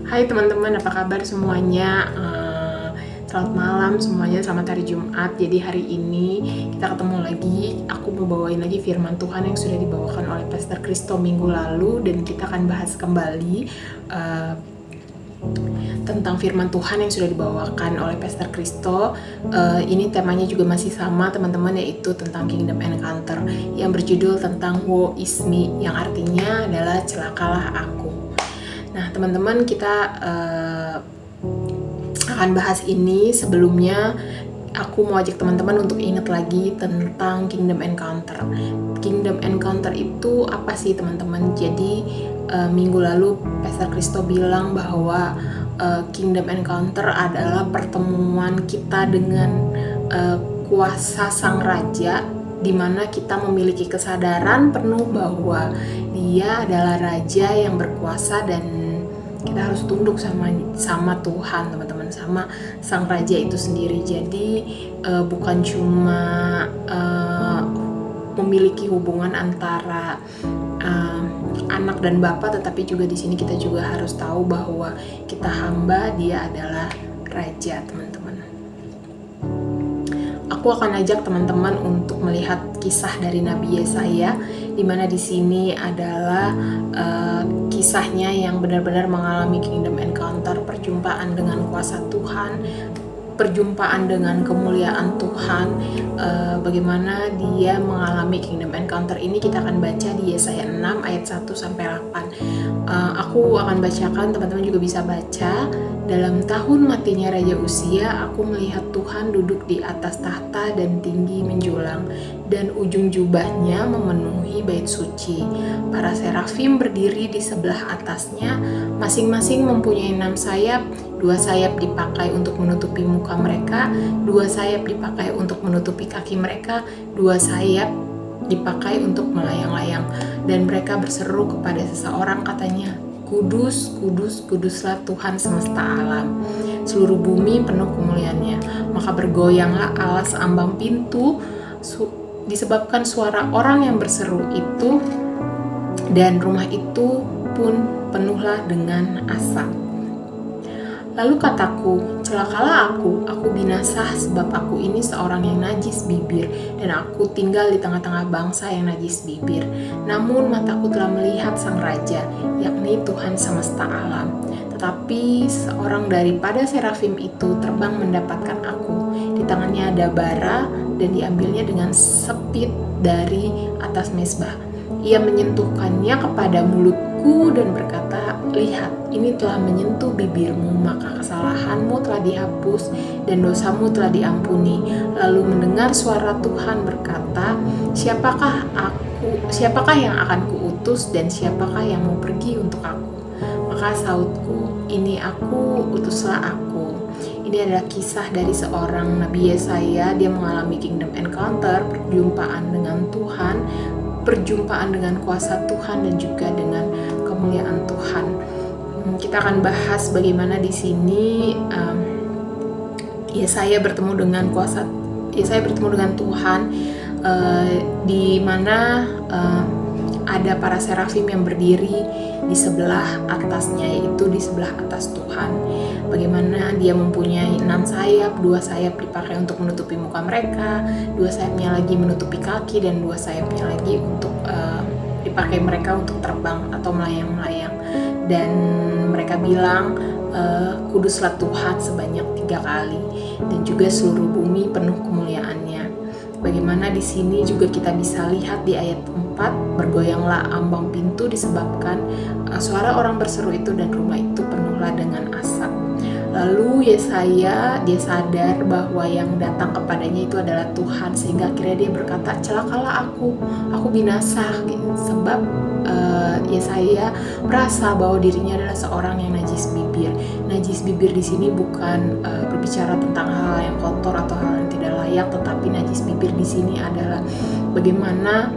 Hai teman-teman, apa kabar semuanya? Selamat malam semuanya, selamat hari Jumat. Jadi hari ini kita ketemu lagi. Aku mau bawain lagi firman Tuhan yang sudah dibawakan oleh Pastor Kristo minggu lalu. Dan kita akan bahas kembali tentang firman Tuhan yang sudah dibawakan oleh Pastor Kristo. Ini temanya juga masih sama teman-teman, yaitu tentang Kingdom Encounter yang berjudul tentang Woe is me, yang artinya adalah celakalah aku. Nah teman-teman, kita akan bahas ini. Sebelumnya aku mau ajak teman-teman untuk ingat lagi tentang Kingdom Encounter. Kingdom Encounter itu apa sih teman-teman? Jadi minggu lalu Pastor Kristo bilang bahwa Kingdom Encounter adalah pertemuan kita dengan kuasa Sang Raja, di mana kita memiliki kesadaran penuh bahwa Dia adalah Raja yang berkuasa dan kita harus tunduk sama Tuhan, teman-teman, sama Sang Raja itu sendiri. Jadi bukan cuma memiliki hubungan antara anak dan bapa, tetapi juga di sini kita juga harus tahu bahwa kita hamba, Dia adalah Raja, teman-teman. Aku akan ajak teman-teman untuk melihat kisah dari Nabi Yesaya, di mana di sini adalah kisahnya yang benar-benar mengalami Kingdom Encounter, perjumpaan dengan kuasa Tuhan, perjumpaan dengan kemuliaan Tuhan. Bagaimana dia mengalami Kingdom Encounter ini kita akan baca di Yesaya 6 ayat 1 sampai 8. Aku akan bacakan, teman-teman juga bisa baca. Dalam tahun matinya Raja Uzia, aku melihat Tuhan duduk di atas tahta dan tinggi menjulang, dan ujung jubahnya memenuhi bait suci. Para serafim berdiri di sebelah atasnya, masing-masing mempunyai 6 sayap. 2 sayap dipakai untuk menutupi muka mereka, 2 sayap dipakai untuk menutupi kaki mereka, 2 sayap dipakai untuk melayang-layang. Dan mereka berseru kepada seseorang, katanya, Kudus, kudus, kuduslah Tuhan semesta alam. Seluruh bumi penuh kemuliaannya. Maka bergoyanglah alas ambang pintu disebabkan suara orang yang berseru itu, dan rumah itu pun penuhlah dengan asap. Lalu kataku, celakalah aku binasa sebab aku ini seorang yang najis bibir, dan aku tinggal di tengah-tengah bangsa yang najis bibir. Namun mataku telah melihat Sang Raja, yakni Tuhan semesta alam. Tetapi seorang daripada serafim itu terbang mendapatkan aku. Di tangannya ada bara, dan diambilnya dengan sepit dari atas mezbah. Ia menyentuhkannya kepada mulutku dan berkata, lihat, ini telah menyentuh bibirmu, maka kesalahanmu telah dihapus dan dosamu telah diampuni. Lalu mendengar suara Tuhan berkata, siapakah yang akan kuutus dan siapakah yang mau pergi untuk aku? Maka sautku, ini aku, utuslah aku. Ini adalah kisah dari seorang Nabi Yesaya. Dia mengalami Kingdom Encounter, perjumpaan dengan Tuhan, perjumpaan dengan kuasa Tuhan, dan juga dengan kemuliaan Tuhan. Kita akan bahas bagaimana di sini Yesaya bertemu dengan Tuhan, di mana ada para serafim yang berdiri di sebelah atasnya, yaitu di sebelah atas Tuhan. Bagaimana dia mempunyai 6 sayap, 2 sayap dipakai untuk menutupi muka mereka, 2 sayapnya lagi menutupi kaki, dan 2 sayapnya lagi untuk dipakai mereka untuk terbang atau melayang-layang. Dan mereka bilang, kuduslah Tuhan sebanyak 3 kali, dan juga seluruh bumi penuh kemuliaannya. Bagaimana di sini juga kita bisa lihat di ayat 4, bergoyanglah ambang pintu disebabkan suara orang berseru itu, dan rumah itu penuhlah dengan asap. Lalu Yesaya, dia sadar bahwa yang datang kepadanya itu adalah Tuhan, sehingga akhirnya dia berkata, celakalah aku binasa, sebab Yesaya merasa bahwa dirinya adalah seorang yang najis bibir. Najis bibir di sini bukan berbicara tentang hal yang kotor atau hal yang tidak layak, tetapi najis bibir di sini adalah bagaimana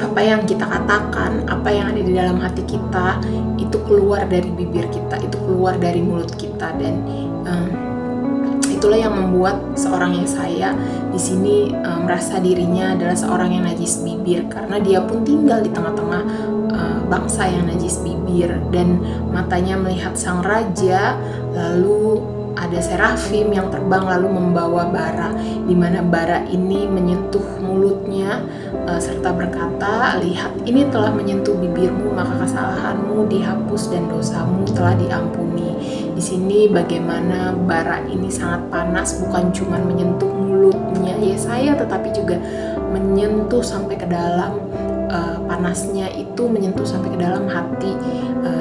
apa yang kita katakan, apa yang ada di dalam hati kita, itu keluar dari bibir kita, itu keluar dari mulut kita. Dan itulah yang membuat seorang Yesaya di sini merasa dirinya adalah seorang yang najis bibir, karena dia pun tinggal di tengah-tengah bangsa yang najis bibir, dan matanya melihat sang raja. Lalu ada serafim yang terbang lalu membawa bara, di mana bara ini menyentuh mulutnya serta berkata, "Lihat, ini telah menyentuh bibirmu, maka kesalahanmu dihapus dan dosamu telah diampuni." Di sini bagaimana bara ini sangat panas, bukan cuma menyentuh mulutnya Yesaya, tetapi juga menyentuh sampai ke dalam, panasnya itu menyentuh sampai ke dalam hati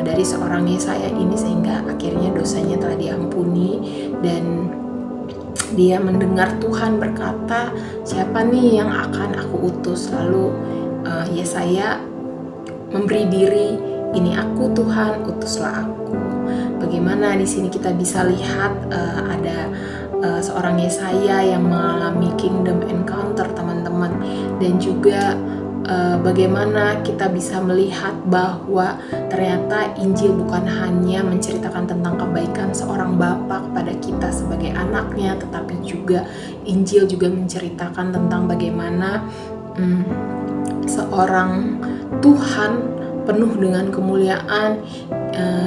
dari seorang Yesaya ini, sehingga akhirnya dosanya telah diampuni. Dan dia mendengar Tuhan berkata, "Siapa nih yang akan aku utus?" Lalu Yesaya memberi diri, "Ini aku Tuhan, utuslah aku." Bagaimana di sini kita bisa lihat ada seorang Yesaya yang mengalami kingdom encounter, teman-teman. Dan juga bagaimana kita bisa melihat bahwa ternyata Injil bukan hanya menceritakan tentang kebaikan seorang bapa kepada kita sebagai anaknya, tetapi juga Injil juga menceritakan tentang bagaimana seorang Tuhan penuh dengan kemuliaan,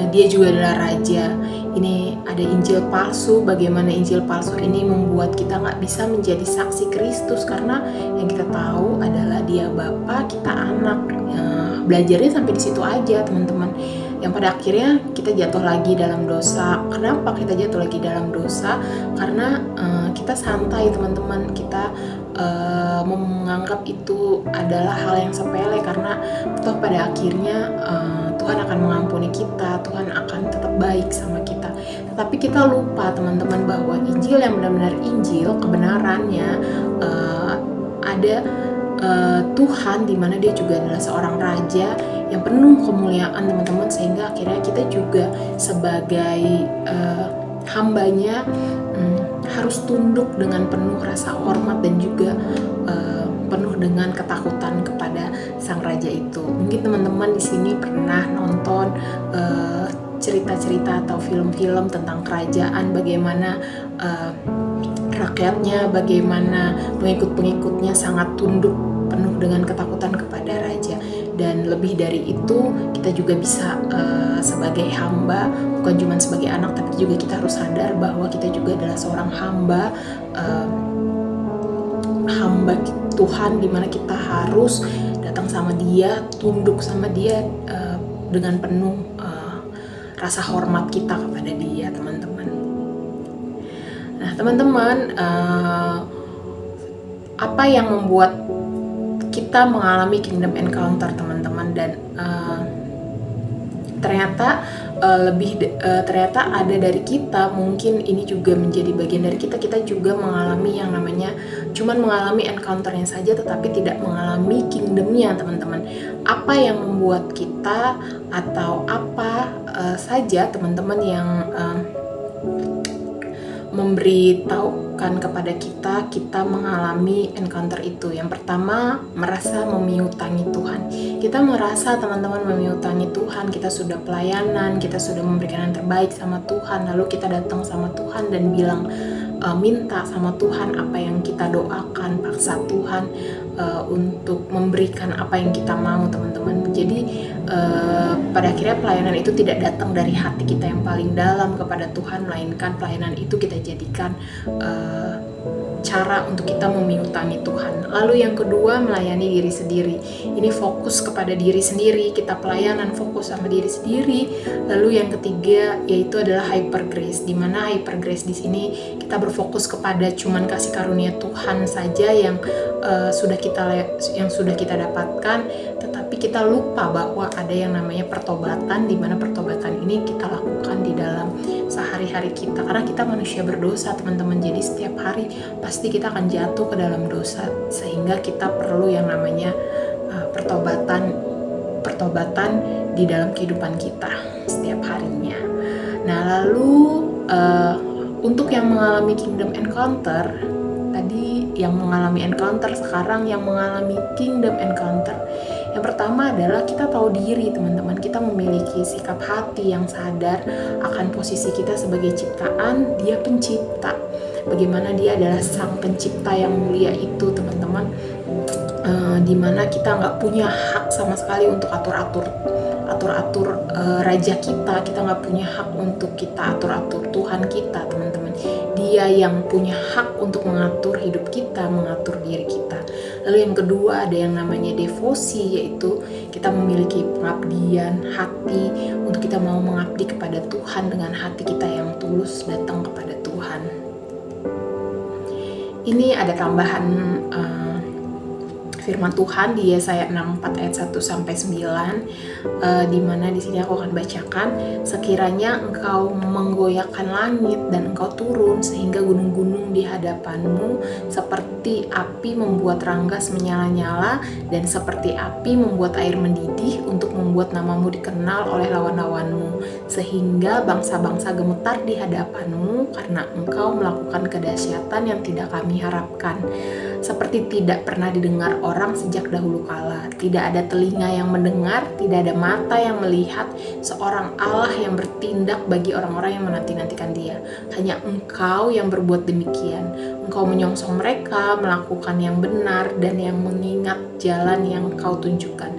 dia juga adalah raja. Ini ada Injil palsu, bagaimana Injil palsu ini membuat kita nggak bisa menjadi saksi Kristus, karena yang kita tahu adalah dia Bapa, kita anak. Belajarnya sampai di situ aja, teman-teman. Yang pada akhirnya kita jatuh lagi dalam dosa. Kenapa kita jatuh lagi dalam dosa? Karena kita santai, teman-teman. Kita menganggap itu adalah hal yang sepele, karena toh pada akhirnya Tuhan akan mengampuni kita, Tuhan akan tetap baik sama kita. Tetapi kita lupa, teman-teman, bahwa Injil yang benar-benar Injil, kebenarannya ada Tuhan, di mana dia juga adalah seorang raja yang penuh kemuliaan, teman-teman, sehingga akhirnya kita juga sebagai hambanya harus tunduk dengan penuh rasa hormat dan juga penuh dengan ketakutan kepada sang raja itu. Mungkin teman-teman di sini pernah nonton cerita-cerita atau film-film tentang kerajaan, bagaimana rakyatnya, bagaimana pengikut-pengikutnya sangat tunduk penuh dengan ketakutan kepada raja. Dan lebih dari itu, kita juga bisa sebagai hamba, bukan cuma sebagai anak, tapi juga kita harus sadar bahwa kita juga adalah seorang hamba Tuhan, dimana kita harus datang sama dia, tunduk sama dia dengan penuh rasa hormat kita kepada dia, teman-teman. Nah, teman-teman, apa yang membuat kita mengalami kingdom encounter, teman-teman? Dan ternyata ternyata ada dari kita, mungkin ini juga menjadi bagian dari kita. Kita juga mengalami yang namanya cuman mengalami encounternya saja, tetapi tidak mengalami kingdomnya, teman-teman. Apa yang membuat kita, atau apa saja, teman-teman, yang memberitahukan kepada kita mengalami encounter itu? Yang pertama, merasa memiutangi Tuhan. Kita merasa, teman-teman, memiutangi Tuhan. Kita sudah pelayanan, kita sudah memberikan yang terbaik sama Tuhan, lalu kita datang sama Tuhan dan bilang, minta sama Tuhan apa yang kita doakan, paksa Tuhan untuk memberikan apa yang kita mau, teman-teman. Jadi pada akhirnya pelayanan itu tidak datang dari hati kita yang paling dalam kepada Tuhan, melainkan pelayanan itu kita jadikan cara untuk kita memiutangi Tuhan. Lalu yang kedua, melayani diri sendiri. Ini fokus kepada diri sendiri, kita pelayanan fokus sama diri sendiri. Lalu yang ketiga yaitu adalah hyper grace, di mana hyper grace di sini kita berfokus kepada cuman kasih karunia Tuhan saja yang sudah kita dapatkan, tetapi kita lupa bahwa ada yang namanya pertobatan, di mana pertobatan ini kita lakukan di dalam sehari-hari kita, karena kita manusia berdosa, teman-teman. Jadi setiap hari pasti kita akan jatuh ke dalam dosa, sehingga kita perlu yang namanya pertobatan di dalam kehidupan kita setiap harinya. Nah, lalu untuk yang mengalami kingdom encounter, tadi yang mengalami encounter, sekarang yang mengalami kingdom encounter. Yang pertama adalah kita tahu diri, teman-teman. Kita memiliki sikap hati yang sadar akan posisi kita sebagai ciptaan. Dia pencipta. Bagaimana dia adalah sang pencipta yang mulia itu, teman-teman. Dimana kita nggak punya hak sama sekali untuk atur-atur atur-atur raja kita nggak punya hak untuk kita atur-atur Tuhan kita, teman-teman. Dia yang punya hak untuk mengatur hidup kita, mengatur diri kita. Lalu yang kedua ada yang namanya devosi, yaitu kita memiliki pengabdian hati untuk kita mau mengabdi kepada Tuhan dengan hati kita yang tulus datang kepada Tuhan. Ini ada tambahan firman Tuhan di Yesaya 64 ayat 1 sampai 9, di mana di sini aku akan bacakan, sekiranya engkau menggoyahkan langit dan engkau turun sehingga gunung-gunung di hadapanmu seperti api membuat ranggas menyala-nyala dan seperti api membuat air mendidih untuk membuat namamu dikenal oleh lawan-lawanmu, sehingga bangsa-bangsa gemetar di hadapanmu karena engkau melakukan kedahsyatan yang tidak kami harapkan, seperti tidak pernah didengar orang sejak dahulu kala. Tidak ada telinga yang mendengar, tidak ada mata yang melihat seorang Allah yang bertindak bagi orang-orang yang menanti-nantikan Dia. Hanya Engkau yang berbuat demikian. Engkau menyongsong mereka melakukan yang benar dan yang mengingat jalan yang Kau tunjukkan.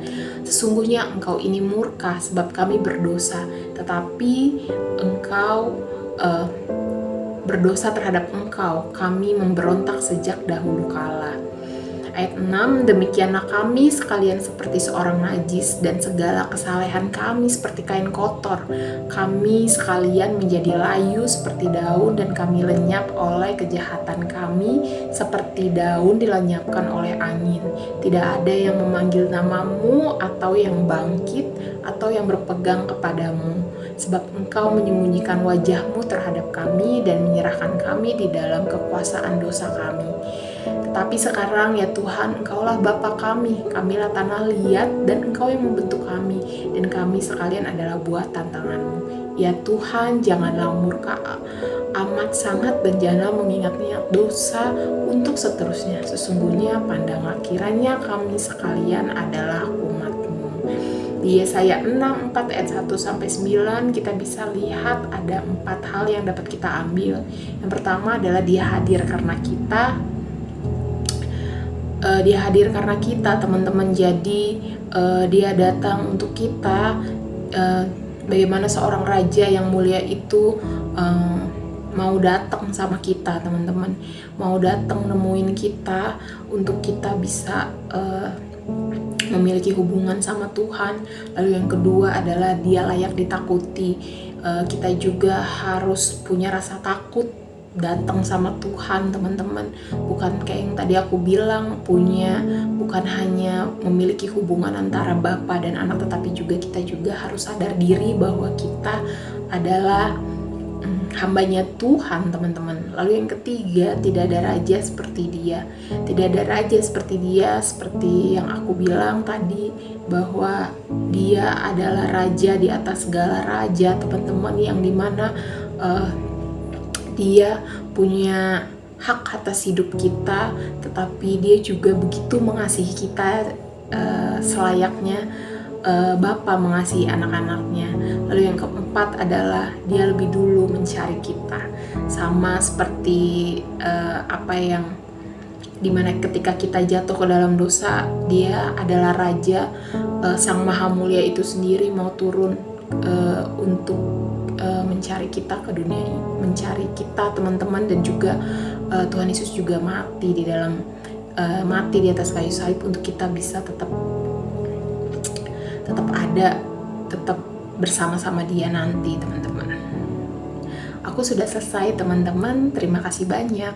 Sesungguhnya Engkau ini murka sebab kami berdosa, tetapi Engkau berdosa terhadap Engkau, kami memberontak sejak dahulu kala. Ayat 6, demikianlah kami sekalian seperti seorang najis dan segala kesalehan kami seperti kain kotor. Kami sekalian menjadi layu seperti daun dan kami lenyap oleh kejahatan kami seperti daun dilenyapkan oleh angin. Tidak ada yang memanggil namamu atau yang bangkit atau yang berpegang kepadamu. Sebab Engkau menyembunyikan wajahmu terhadap kami dan menyerahkan kami di dalam kekuasaan dosa kami. Tetapi sekarang ya Tuhan, Engkaulah Bapa kami, kamilah tanah liat dan Engkau yang membentuk kami, dan kami sekalian adalah buatan tangan-Mu. Ya Tuhan, janganlah murka amat sangat dan janganlah mengingat-ingat dosa untuk seterusnya. Sesungguhnya pandanglah kiranya kami sekalian adalah umat-Mu. Di Yesaya 6, 4 ayat 1 sampai 9 kita bisa lihat ada 4 hal yang dapat kita ambil. Yang pertama adalah Dia hadir karena kita. Dia hadir karena kita, teman-teman. Jadi Dia datang untuk kita. Bagaimana seorang raja yang mulia itu mau datang sama kita, teman-teman. Mau datang nemuin kita untuk kita bisa memiliki hubungan sama Tuhan. Lalu yang kedua adalah Dia layak ditakuti. Kita juga harus punya rasa takut datang sama Tuhan, teman-teman. Bukan kayak yang tadi aku bilang, bukan hanya memiliki hubungan antara Bapa dan anak, tetapi juga kita juga harus sadar diri bahwa kita adalah hambanya Tuhan, teman-teman. Lalu yang ketiga, tidak ada raja seperti Dia. Tidak ada raja seperti Dia, seperti yang aku bilang tadi, bahwa Dia adalah raja di atas segala raja, teman-teman, yang dimana Dia punya hak atas hidup kita, tetapi Dia juga begitu mengasihi kita selayaknya Bapa mengasihi anak-anaknya. Lalu yang keempat adalah Dia lebih dulu mencari kita, sama seperti dimana ketika kita jatuh ke dalam dosa, Dia adalah Raja, Sang Maha Mulia itu sendiri mau turun untuk mencari kita ke dunia ini, mencari kita, teman-teman. Dan juga Tuhan Yesus juga mati di atas kayu salib untuk kita bisa tetap bersama-sama Dia nanti, teman-teman. Aku sudah selesai, teman-teman. Terima kasih banyak.